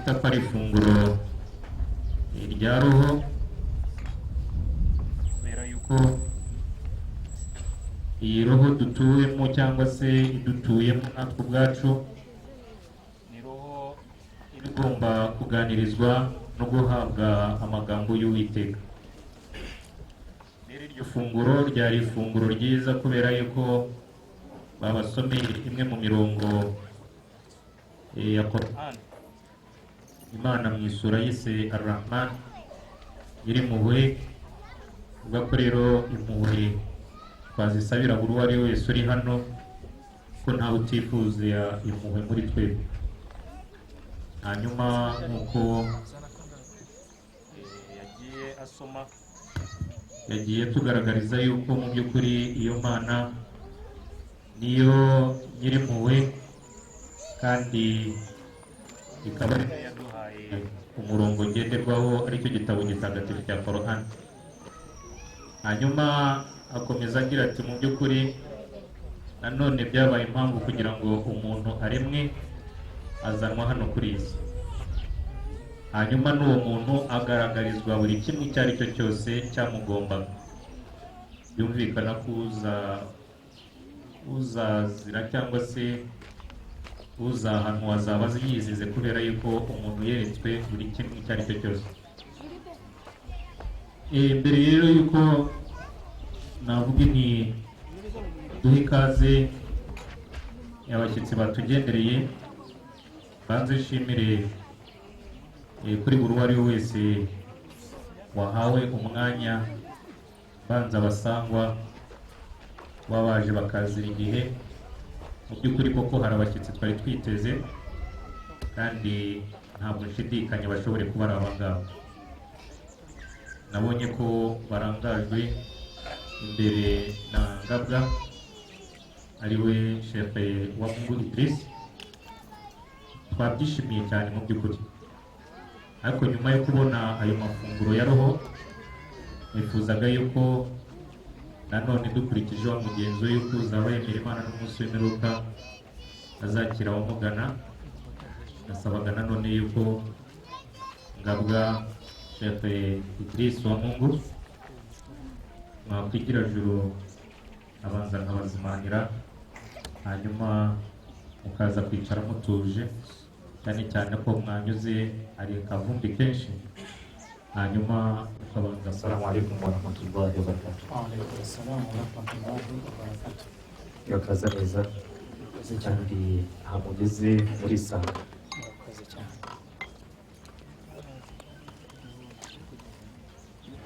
twita ko ari ifunguro rya roho, kubera yuko iyi roho dutuyemo cyangwa se idutuyemo natwe ubwacu ni roho igomba kuganirizwa no guhabwa amagambo y'Uwiteka. Rero iryo funguro ryari ifunguro ryiza kubera yuko babasomeye imwe mu mirongo ya Quran. Imana mu isura yise Ar-Rahman Nyirimpuhwe, uvuga ko rero impuhwe twazisabira buri uwo ari we wese uri hano, ko ntawe utifuza impuhwe muri twebwe. Hanyuma nk'uko yagiye asoma, yagiye tugaragariza yuko mu by'ukuri iyo Mana niyo Nyirimpuhwe, kandi ikaba ari nayo yaduhaye umurongo ngenderwaho aricyo gitabo gitagatifu cya Quran. Hanyuma akomeza agira ati mu by'ukuri nanone byabaye impamvu kugira ngo umuntu aremwe azanwa hano kuri iyi si, hanyuma n'uwo muntu agaragarizwa buri kimwe icyo ari cyo cyose cyamugombaga. Byumvikana ko uzazira cyangwa se uzahanwa azaba yizize kubera yuko umuntu yeretswe buri kimwe icyo ari cyo cyose. Mbere rero yuko navuga ni duhe ikaze abashyitsi batugendereye, banze nshimire kuri buri uwo ari we wese wahawe umwanya, banza abasangwa babaje bakazira igihe. Mu by'ukuri koko hari abashyitsi twari twiteze, kandi ntabwo nshidikanya bashobore kuba ari abangaba. Nabonye ko barangajwe imbere na Ngabwa ari we shefe wa Mungu Idris. Twabyishimiye cyane mu by'ukuri, ariko nyuma yo kubona ayo mafunguro ya roho nifuzaga yuko nanone dukurikije wa mugenzo yuko uzaba yemera Imana n'umunsi w'imperuka azakira abamugana. Nasabaga nanone yuko Ngabwa shefe Idris wa Mungu mwakwigira juru abanza nkabazimanira, hanyuma mukaza kwicara mutuje, cyane cyane ko mwanyuze ari kavumbi kenshi. Hanyuma ukabanza assalamu alaikum wa rahmatullahi wa barakatuh. Wa alaikum assalam wa rahmatullahi wa barakatuh. Yakaza neza kandi hamugeze muri sanga. Murakoze cyane.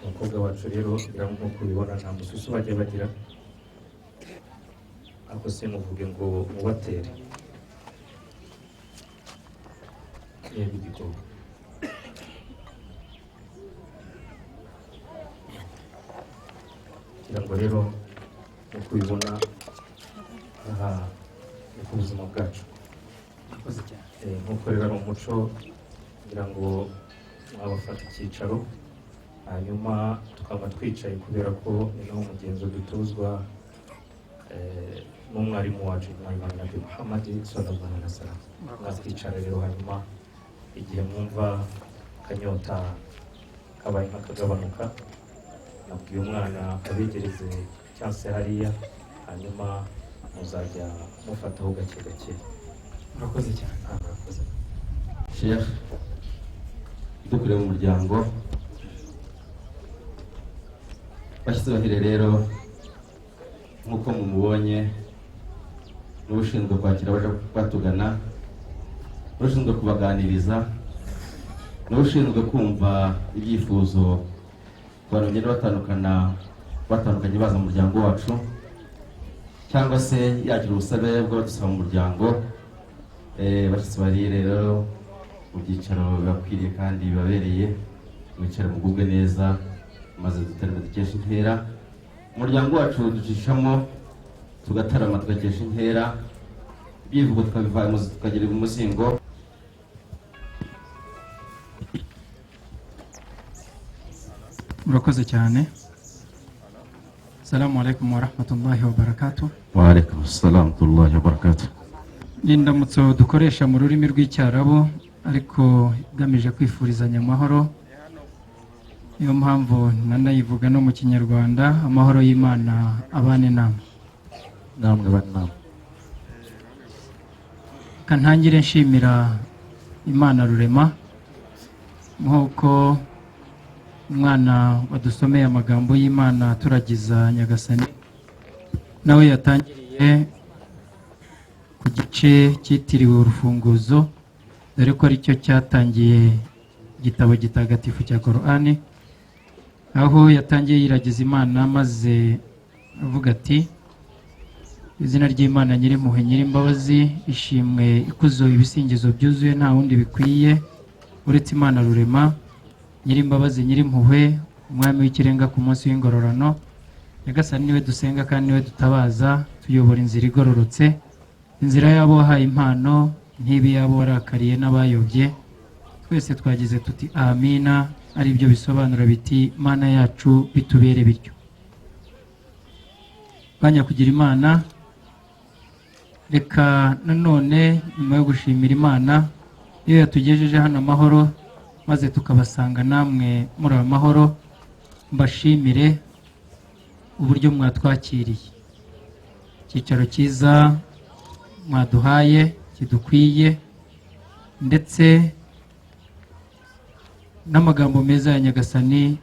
Umukobwa wacu rero ngira kubibona nta mususu bajya bagira, ako se muvuge ngo mubatere yego igikoko. Kugira ngo rero uko ubibona aha ni ku buzima bwacu. Murakoze cyane. Nk'uko rero ari umuco kugira ngo mwabafata icyicaro, hanyuma tukaba twicaye kubera ko ni nawo mugenzo dutuzwa n'umwarimu wacu Imam Nabi Muhammad sallallahu alaihi wasallam. Mwakwicara rero, hanyuma igihe mwumva akanyota kabaye nk'akagabanuka, nabwiye umwana abegereze cyangwa se hariya, hanyuma muzajya mufataho gake gake. Murakoze cyane. Murakoze. Sheikh dukurira mu muryango bashyitsi bahire rero, nk'uko mumubonye n'ushinzwe kwakira abaje batugana, n'ushinzwe kubaganiriza, n'ushinzwe kumva ibyifuzo abantu bagenda batandukanye baza mu muryango wacu, cyangwa se yagira ubusabe bw'abadusaba mu muryango. Bashyitsi bari rero mu byicaro bibakwiriye kandi bibabereye, mwicare mugubwe neza maze dutarame dukesha intera. Umuryango wacu ducishamo tugatarama tugakesha intera, ibyivugo tukabivaye muzi tukagira umuzingo. Murakoze cyane. Assalamu alaikum wa rahmatullahi wa barakatuh. Wa alaikum assalam wa rahmatullahi wa barakatuh. Indamutso dukoresha mu rurimi rw'icyarabu ariko igamije kwifurizanya amahoro. Niyo mpamvu nanayivuga no mu Kinyarwanda, amahoro y'Imana abane namwe. namwe bane namwe. Kantangire nshimira Imana Rurema nk'uko umwana wadusomeye amagambo y'Imana turagiza Nyagasani nawe yatangiriye ku gice cyitiriwe urufunguzo, dore ko aricyo cyatangiye igitabo gitagatifu cya Korani, aho yatangiye yiragiza Imana maze avuga ati: izina ry'Imana Nyirimpuhwe Nyirimbabazi, ishimwe ikuzo ibisingizo byuzuye nta wundi bikwiye uretse Imana Rurema, Nyirimbabazi Nyirimpuhwe, umwami w'ikirenga ku munsi w'ingororano. Nyagasani niwe dusenga kandi niwe dutabaza, tuyobora inzira igororotse, inzira y'abo wahaye impano, ntibi y'abo warakariye n'abayobye. Twese twagize tuti amina, ari byo bisobanura biti Mana yacu bitubere bityo. Banya kugira Imana, reka nanone nyuma yo gushimira Imana iyo yatugejeje hano amahoro maze tukabasanga namwe muri amahoro, mbashimire uburyo mwatwakiriye, icyicaro cyiza mwaduhaye kidukwiye, ndetse n'amagambo meza ya Nyagasani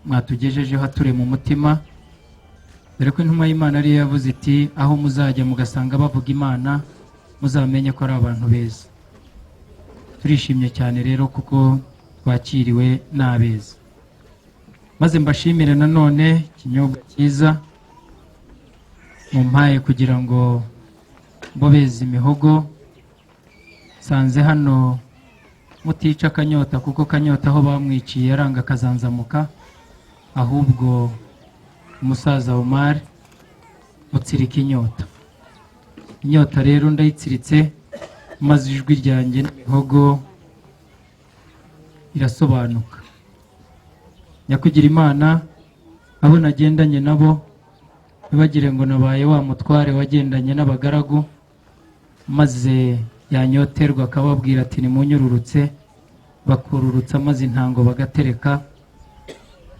mwatugejejeho ature mu mutima, dore ko intumwa y'Imana ariyo yavuze iti: aho muzajya mugasanga bavuga Imana muzamenye ko ari abantu beza. Turishimye cyane rero kuko twakiriwe n'abeza. Maze mbashimire nanone ikinyobwa cyiza mumpaye kugira ngo mbobeze imihogo. Sanze hano mutica akanyota, kuko kanyota aho bamwiciye aranga kazanzamuka, ahubwo umusaza Omar mutsirika inyota. Inyota rero ndayitsiritse, maze ijwi ryanjye n'imihogo irasobanuka. Nyakugira Imana, abo nagendanye nabo ntibagire ngo nabaye wa mutware wagendanye n'abagaragu, maze yanyoterwa akababwira ati nimunyururutse, bakururutsa maze intango bagatereka,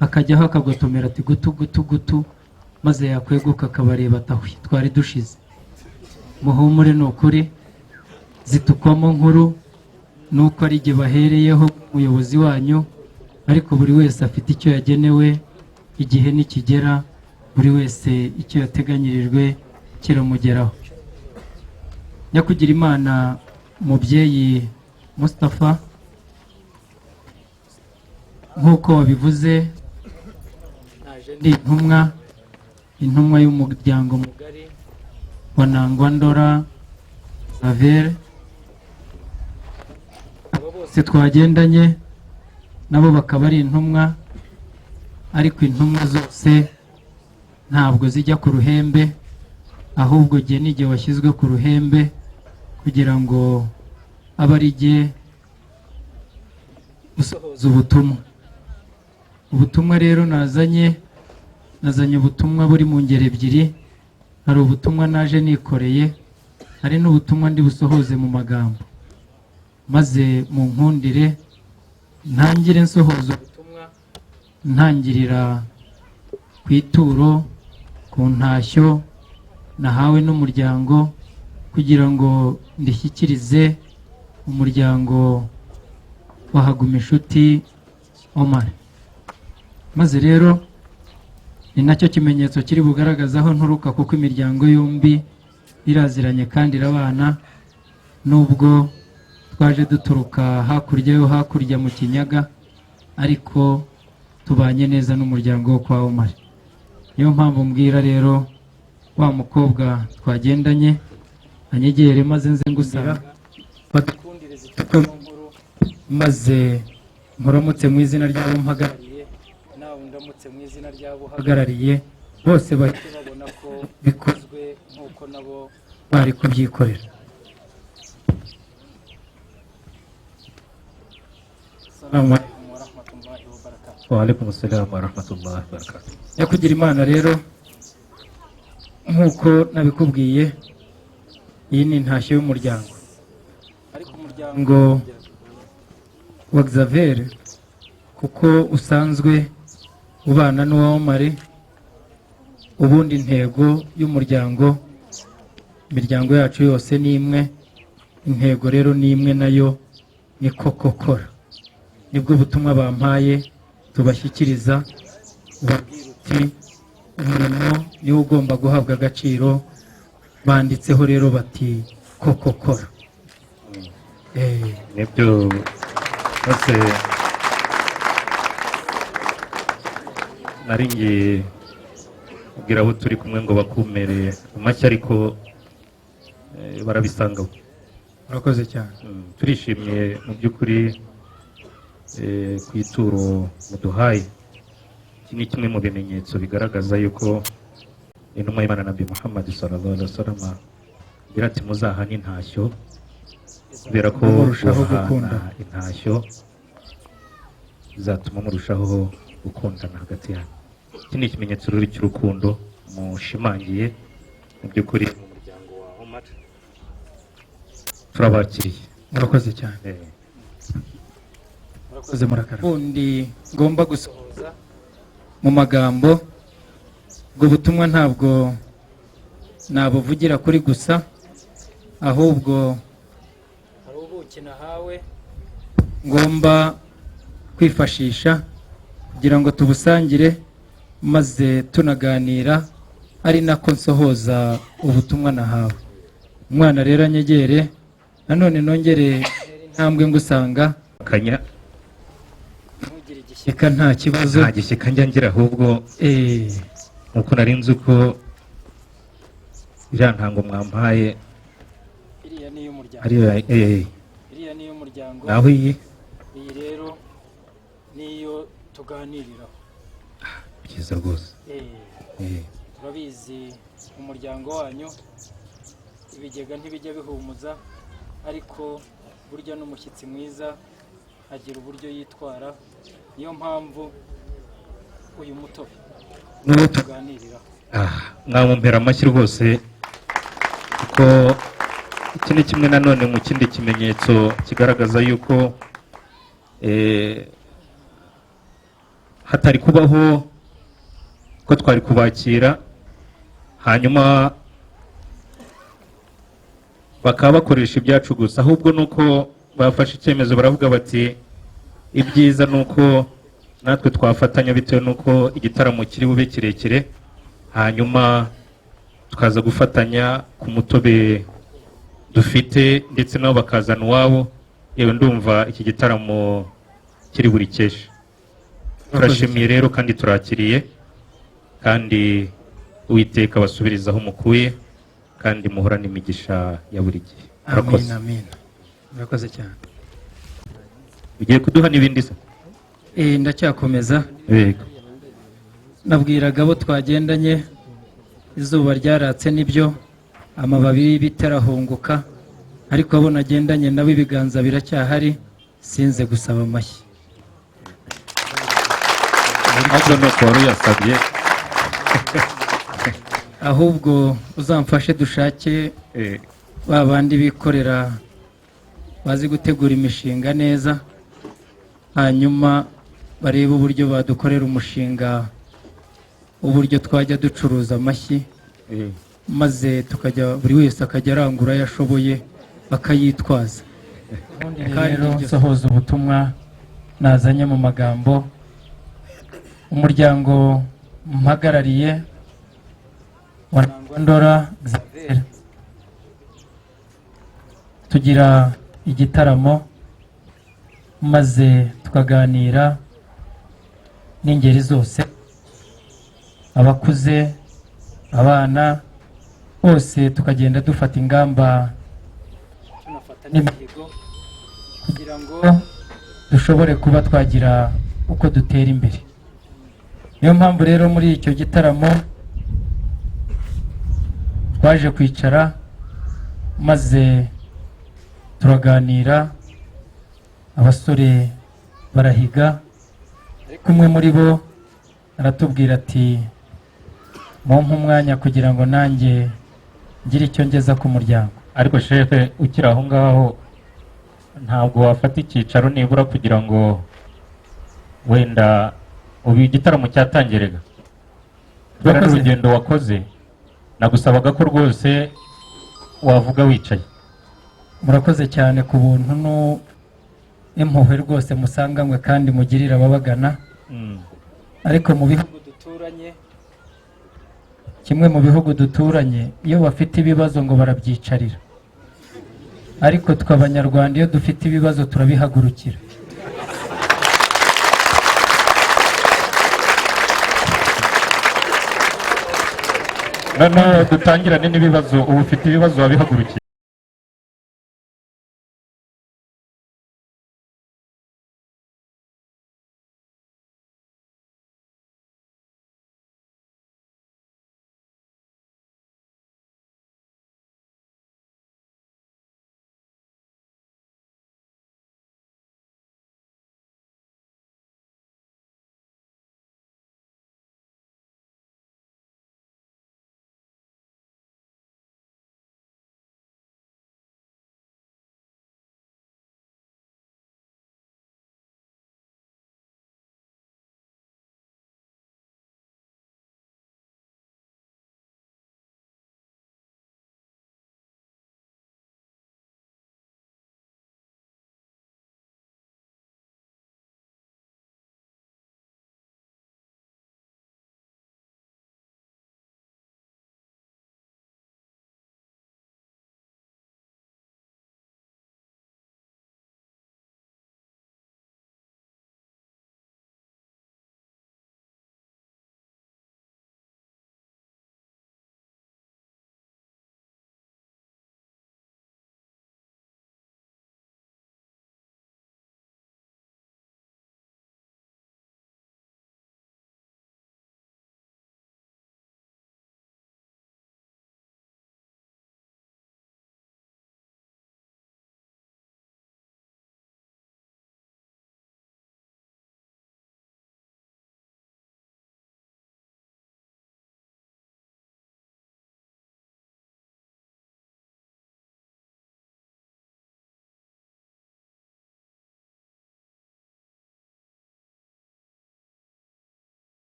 akajyaho akagotomera ati gutu gutu gutu, maze yakweguka akabareba atahwi twari dushize. Muhumure ni ukuri, zitukwamo nkuru nuko ari jye bahereyeho umuyobozi wanyu, ariko buri wese afite icyo yagenewe, igihe nikigera buri wese icyo yateganyirijwe kiramugeraho. Nyakugira Imana mubyeyi Mustafa, nk'uko wabivuze, naje ndi intumwa y'umuryango mugari wa Nangwa Ndora Savere. Abo bose twagendanye nabo bakaba ari intumwa, ariko intumwa zose ntabwo zijya ku ruhembe, ahubwo jye ni jye washyizwe ku ruhembe kugira ngo abe ari jye usohoza ubutumwa. Ubutumwa rero nazanye ubutumwa buri mu ngeri ebyiri. Hari ubutumwa naje nikoreye, hari n'ubutumwa ndi busohoze mu magambo. Maze mu nkundire ntangire nsohoza ubutumwa ntangirira ku ituro, ku ntashyo nahawe n'umuryango, kugira ngo ndishyikirize umuryango wa Haguminshuti Omar. Maze rero ni nacyo kimenyetso kiri bugaragaza aho nturuka, kuko imiryango yombi iraziranye kandi irabana, nubwo twaje duturuka hakurya yo hakurya mu Kinyaga, ariko tubanye neza n'umuryango wo kwa Omar. Niyo mpamvu mbwira rero wa mukobwa twagendanye anyegere maze nze ngusaba badukundire zitukwemo nkuru, maze nkuramutse mu izina ry'abo mpagarariye, nawe ndamutse mu izina ry'abo uhagarariye, bose bahite babona ko bikozwe nk'uko nabo bari kubyikorera. Assalamu alaikum wa rahmatullahi wa barakatuh. Wa alaikum assalam wa rahmatullahi wa barakatuh. Nyakugira Imana rero, nk'uko nabikubwiye, iyi ni intashyo y'umuryango, ariko umuryango wa Xavier kuko usanzwe ubana n'uwa Omar, ubundi intego y'umuryango, imiryango yacu yose ni imwe, intego rero ni imwe nayo ni kokokora. Nibwo butumwa bampaye tubashyikiriza, ubabwira uti umurimo niwo ugomba guhabwa agaciro, banditseho rero bati kokokora. nibyo bose nari ngiye kubwira abo turi kumwe ngo bakumere amashyi ariko barabisangaho. Murakoze cyane. Turishimye mu by'ukuri ku ituro muduhaye. Iki ni kimwe mu bimenyetso bigaragaza yuko intumwa y'Imana Nabi Muhammad sallallahu alaihi wasallam agira ati muzahane intashyo, kubera ko murushaho gukunda intashyo bizatuma murushaho gukundana hagati yanyu. Iki ni ikimenyetso rero cy'urukundo mushimangiye mu by'ukuri mu muryango wa Omar. Turabakiriye. Murakoze cyane. Murakoze murakara. Ubundi ngomba gusohoza mu magambo, ubwo butumwa ntabwo nabuvugira kuri gusa, ahubwo hari ubuki nahawe ngomba kwifashisha kugira ngo tubusangire, maze tunaganira, ari nako nsohoza ubutumwa nahawe. Umwana rero anyegere, nanone nongere intambwe ngusanga kanya ntugire igishyika, nta kibazo. nta gishyika njya ngira, ahubwo nkuko nari nzi ko iriya ntango mwampaye iriya ni iy'umuryango, iriya ni iy'umuryango, naho iyi rero niyo tuganiriraho. byiza rwose. Turabizi umuryango wanyu ibigega ntibijya bihumuza, ariko burya n'umushyitsi mwiza agira uburyo yitwara. Niyo mpamvu uyu mutobe niwo tuganiriraho. mwamumpera amashyi rwose, kuko iki ni kimwe nanone mu kindi kimenyetso kigaragaza yuko hatari kubaho ko twari kubakira hanyuma bakaba bakoresha ibyacu gusa, ahubwo nuko bafashe icyemezo baravuga bati ibyiza nuko natwe twafatanya bitewe nuko igitaramo kiri bube kirekire, hanyuma tukaza gufatanya ku mutobe dufite, ndetse nabo bakazana uwabo. Yewe ndumva iki gitaramo kiri buri keshe. Turashimiye rero kandi turakiriye, kandi Uwiteka basubirizaho mukuye, kandi muhorane imigisha ya buri gihe. Amen, amen. Murakoze cyane. Ugiye kuduha n'ibindi se? Ndacyakomeza. Yego. Nabwiraga abo twagendanye, izuba ryaratse nibyo, amababi bitarahunguka, ariko abo nagendanye nabo ibiganza biracyahari, sinze gusaba amashyi. Ahubwo nuko wari uyasabye. Ahubwo uzamfashe dushake ba bandi bikorera bazi gutegura imishinga neza, hanyuma barebe uburyo badukorera umushinga, uburyo twajya ducuruza amashyi, maze tukajya buri wese akajya arangura ayo ashoboye akayitwaza. Kandi rero nsohoza ubutumwa nazanye mu magambo. Umuryango mpagarariye wa Ntangwandora Xavier, tugira igitaramo maze tukaganira n'ingeri zose, abakuze, abana bose, tukagenda dufata ingamba, tunafata n'imihigo kugira ngo dushobore kuba twagira uko dutera imbere. Niyo mpamvu rero muri icyo gitaramo twaje kwicara maze turaganira, abasore barahiga, ariko umwe muri bo aratubwira ati mumpe umwanya kugira ngo nanjye ngire icyo ngeza ku muryango. Ariko shefe ukiri aho ngaho, ntabwo wafata icyicaro nibura kugira ngo wenda ubu igitaramo cyatangiraga kubera Murakoze. n'urugendo wakoze nagusabaga ko rwose wavuga wicaye. murakoze cyane ku buntu n'impuhwe rwose musanganywe kandi mugirira ababagana. Ariko mu bihugu duturanye, kimwe mu bihugu duturanye, iyo bafite ibibazo ngo barabyicarira, ariko twe abanyarwanda iyo dufite ibibazo turabihagurukira. Noneho dutangirane n'ibibazo. Ubu ufite ibibazo wabihagurukiye.